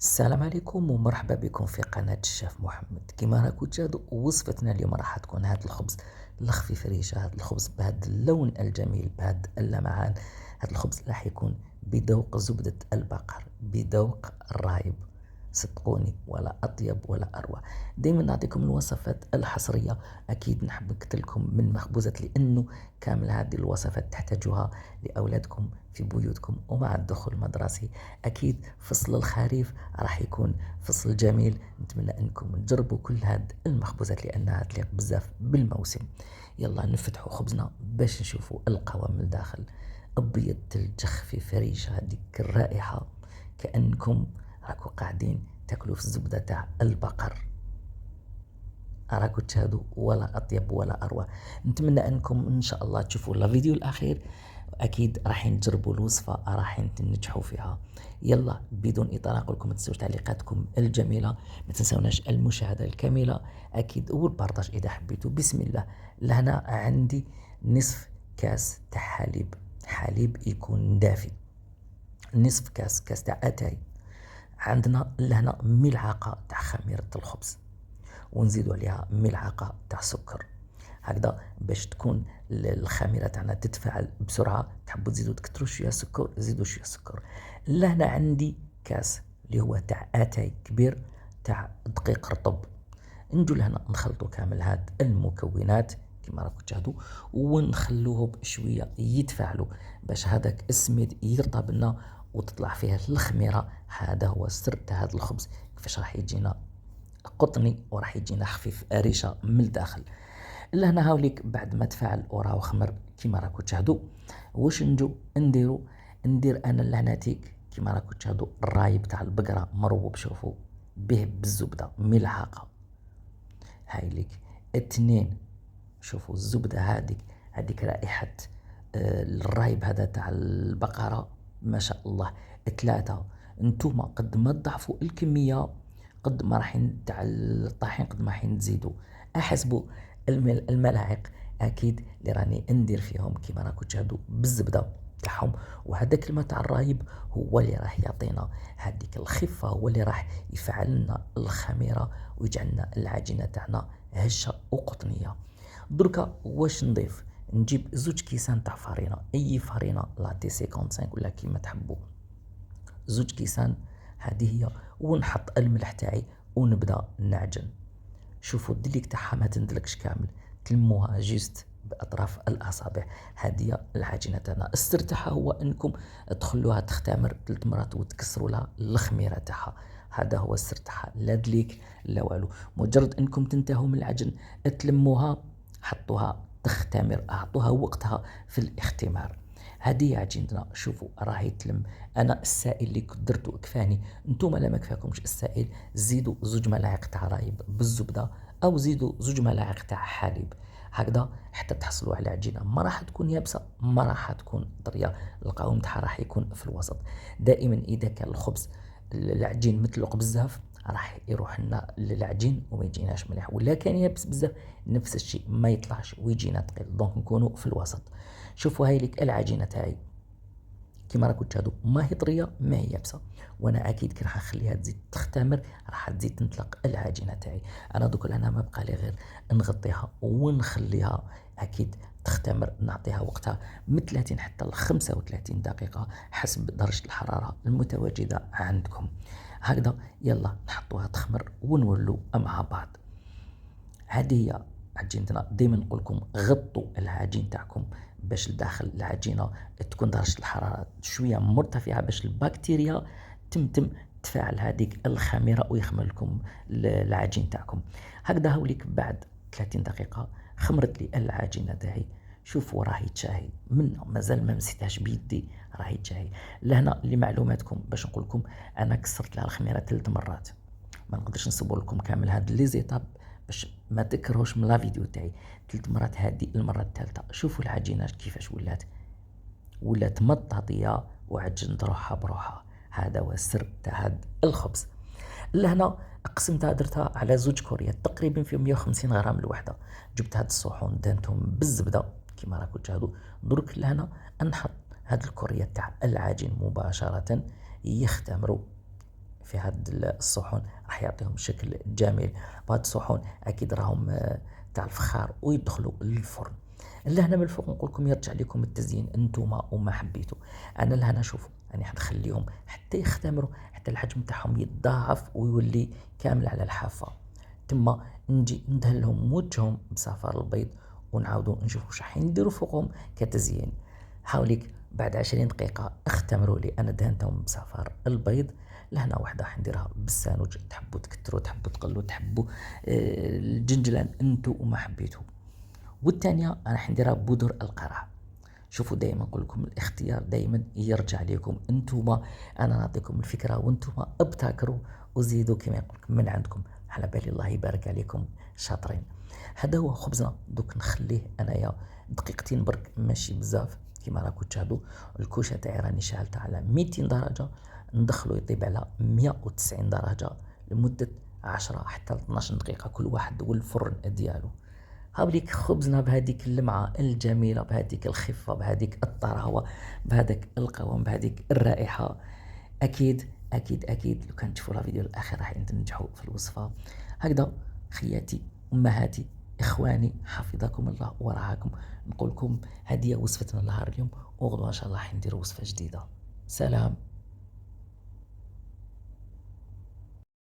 السلام عليكم ومرحبا بكم في قناة الشيف محمد. كما راكم تشاهدوا وصفتنا اليوم راح تكون هذا الخبز الخفيف ريشة، هذا الخبز بهذا اللون الجميل بهذا اللمعان. هذا الخبز راح يكون بذوق زبدة البقر، بذوق الرايب. صدقوني ولا أطيب ولا أروع. دايما نعطيكم الوصفات الحصرية، أكيد نحب نكتب لكم من مخبوزات لأنه كامل هذه الوصفات تحتاجوها لأولادكم في بيوتكم ومع الدخول المدرسي. أكيد فصل الخريف راح يكون فصل جميل، نتمنى أنكم تجربوا كل هاد المخبوزات لأنها تليق بزاف بالموسم. يلا نفتحوا خبزنا باش نشوفوا القوام من الداخل، أبيض تلج خفيف ريشة، هذيك الرائحة كأنكم راكو قاعدين تاكلوا في الزبدة تاع البقر. راكو تشاهدوا ولا أطيب ولا أروع. نتمنى أنكم إن شاء الله تشوفوا الفيديو الأخير، أكيد راح تجربوا الوصفة راح تنجحوا فيها. يلا بدون إطالة نقول لكم ما تنسوش تعليقاتكم الجميلة، ما تنسوناش المشاهدة الكاملة أكيد والبارطاج إذا حبيتوا. بسم الله. لهنا عندي نصف كاس تاع حليب، حليب يكون دافي، نصف كاس تاع أتاي. عندنا لهنا ملعقة تاع خميرة الخبز، ونزيدوا عليها ملعقة تاع سكر، هكذا باش تكون الخميرة تاعنا تتفاعل بسرعة. تحبوا تزيدوا تكتروا شوية سكر زيدوا شوية سكر. لهنا عندي كاس اللي هو تاع اتاي كبير تاع دقيق رطب. نجو لهنا نخلطوا كامل هاد المكونات كما راكم تشاهدوا ونخلوهم شوية يتفاعلوا باش هذاك السميد يرطب لنا وتطلع فيه الخميرة. هذا هو السر تاع هذا الخبز، كيفاش راح يجينا قطني وراح يجينا خفيف ريشه من الداخل. لهنا هاوليك بعد ما تفاعل وراه خمر كيما راكو تشاهدوا. واش نجو ندير انا لهناتيك كيما راكو تشاهدوا الرايب تاع البقره مروب، شوفوا به بالزبده ملحقه. هايليك اثنين، شوفوا الزبده هذيك رائحه الرايب هذا تاع البقره ما شاء الله. ثلاثه، نتوما قد ما تضعفوا الكميه قد ما راح تاع الطحين قد ما راح تزيدوا. احسبوا الملاعق اكيد اللي راني ندير فيهم كيما راكم تشاهدوا بالزبده تاعهم. وهذاك الماء تاع الرايب هو اللي راح يعطينا هذيك الخفه، هو اللي راح يفعل لنا الخميره ويجعل لنا العجينه تاعنا هشه وقطنيه. دركا واش نضيف؟ نجيب زوج كيسان تاع فارينه، اي فارينه لاتي 55 ولا كيما تحبوا، زوج كيسان هذه هي. ونحط الملح تاعي ونبدا نعجن. شوفوا الدليك تاعها ما تندلكش كامل، تلموها جيست باطراف الاصابع. هذه العجينه تاعنا. السر تاعها هو انكم تخلوها تختمر 3 مرات وتكسروا لها الخميره تاعها. هذا هو السر تاعها، لا دليك لا والو. مجرد انكم تنتهوا من العجن تلموها، حطوها تختمر، اعطوها وقتها في الاختمار. هذه عجينتنا. شوفوا راهي تلم. انا السائل اللي درتو كفاني، نتوما لا ما كفاكمش السائل زيدوا زوج ملاعق تاع رايب بالزبده او زيدوا زوج ملاعق تاع حليب، هكذا حتى تحصلوا على عجينه ما راح تكون يابسه ما راح تكون طريه، القوام تاعها راح يكون في الوسط. دائما اذا كان الخبز العجين متلق بزاف راح يروح لنا للعجين وما يجيناش مليح، ولا كان يابس بزاف نفس الشيء ما يطلعش ويجينا ثقيل. دونك نكونوا في الوسط. شوفوا هاي لك العجينه تاعي كيما راكم تشاهدوا، ما هي طريه ما هي يابسه. وانا اكيد كي راح نخليها تزيد تختمر راح تزيد تنطلق العجينه تاعي. انا دوك انا ما بقى لي غير نغطيها ونخليها اكيد تختمر، نعطيها وقتها من 30 حتى ل 35 دقيقه حسب درجه الحراره المتواجده عندكم. هكذا يلا نحطوها تخمر ونولوا مع بعض. هذه هي عجينتنا. دائما نقول لكم غطوا العجين تاعكم باش لداخل العجينه تكون درجه الحراره شويه مرتفعه باش البكتيريا تمتم تفاعل هذيك الخميره ويخمر لكم العجين تاعكم. هكذا هوليك بعد 30 دقيقه خمرت لي العجينه تاعي. شوفوا راهي تشاهي منه مازال ما مسيتهاش بيدي، راهي تشاهي. لهنا لمعلوماتكم باش نقول لكم انا كسرت لها الخميره 3 مرات، ما نقدرش نصور لكم كامل هاد لي زيتاب باش ما تكرهوش من لا فيديو تاعي. 3 مرات، هذه المره الثالثه. شوفوا العجينه كيفاش ولات مطاطيه وعجنت روحها بروحها. هذا هو السر تاع هذا الخبز. لهنا قسمتها درتها على زوج كوريات تقريبا في 150 غرام الوحده. جبت هاد الصحون دهنتهم بالزبده كيما راكم تشاهدوا. درك لهنا نحط هاد الكوريات تاع العجين مباشره يختمروا في هاد الصحون راح يعطيهم شكل جميل. وهاد الصحون اكيد راهم تاع الفخار ويدخلوا للفرن. لهنا من الفوق نقول لكم يرجع لكم التزيين انتوما وما حبيتوا. انا لهنا شوفوا يعني حنخليهم حتى يختمروا، حتى الحجم تاعهم يتضاعف ويولي كامل على الحافه. تما نجي ندهن لهم وجههم بصفار البيض، ونعاودوا نشوفوا واش راح نديروا فوقهم كتزيين. حاوليك بعد 20 دقيقة اختمروا لي أنا دهنتهم بصفار البيض. لهنا وحدة حنديرها بالسانوج، تحبوا تكتروا تحبوا تقلوا تحبوا الجنجلان انتو وما حبيتوا. والثانية أنا حنديرها بودر القرع. شوفوا دائما نقول لكم الاختيار دائما يرجع لكم انتوما. انا نعطيكم الفكره وانتوما ابتكروا وزيدوا كما يقول لكم من عندكم. على بالي الله يبارك عليكم شاطرين. هذا هو خبزنا. دوك نخليه انايا دقيقتين برك ماشي بزاف كما راكم تشاهدوا. الكوشه تاعي راني شعلتها على 200 درجه، ندخلو يطيب على 190 درجه لمده 10 حتى 12 دقيقه كل واحد والفرن ديالو. هاوليك خبزنا بهذيك اللمعة الجميلة، بهذيك الخفة، بهذيك الطراوة، بهذاك القوام، بهذيك الرائحة. أكيد أكيد أكيد لو كان تشوفوا الفيديو الأخير راح تنجحوا في الوصفة. هكذا خياتي أمهاتي إخواني حفظكم الله ورعاكم، نقول لكم هذه وصفتنا نهار اليوم، وغدوة إن شاء الله حنديروا وصفة جديدة. سلام.